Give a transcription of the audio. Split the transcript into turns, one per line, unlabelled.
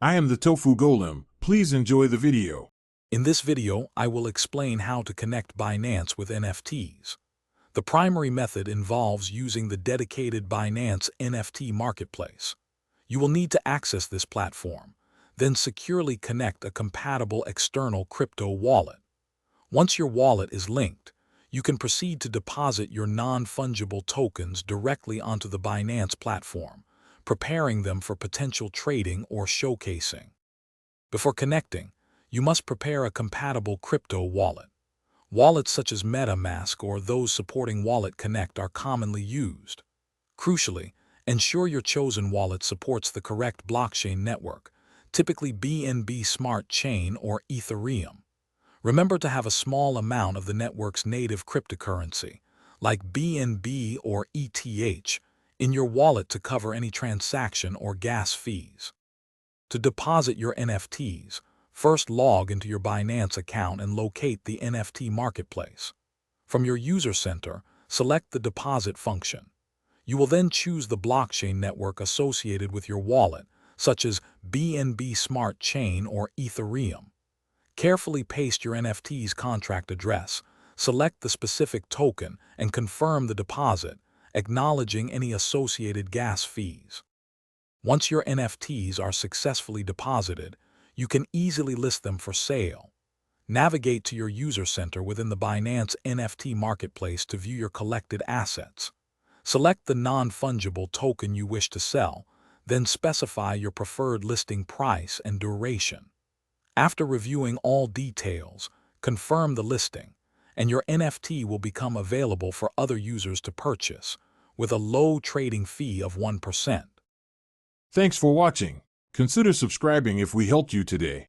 I am the Tofu Golem. Please enjoy the video.
In this video, I will explain how to connect Binance with NFTs. The primary method involves using the dedicated Binance NFT marketplace. You will need to access this platform, then securely connect a compatible external crypto wallet. Once your wallet is linked, you can proceed to deposit your non-fungible tokens directly onto the Binance platform, preparing them for potential trading or showcasing. Before connecting, you must prepare a compatible crypto wallet. Wallets such as MetaMask or those supporting Wallet Connect are commonly used. Crucially, ensure your chosen wallet supports the correct blockchain network, typically BNB Smart Chain or Ethereum. Remember to have a small amount of the network's native cryptocurrency, like BNB or ETH, in your wallet to cover any transaction or gas fees. To deposit your NFTs, first log into your Binance account and locate the NFT marketplace. From your user center, select the deposit function. You will then choose the blockchain network associated with your wallet, such as BNB Smart Chain or Ethereum. Carefully paste your NFT's contract address, select the specific token, and confirm the deposit, acknowledging any associated gas fees. Once your NFTs are successfully deposited, you can easily list them for sale. Navigate to your user center within the Binance NFT marketplace to view your collected assets. Select the non-fungible token you wish to sell, then specify your preferred listing price and duration. After reviewing all details, confirm the listing, and your NFT will become available for other users to purchase, with a low trading fee of 1%.
Thanks for watching. Consider subscribing if we helped you today.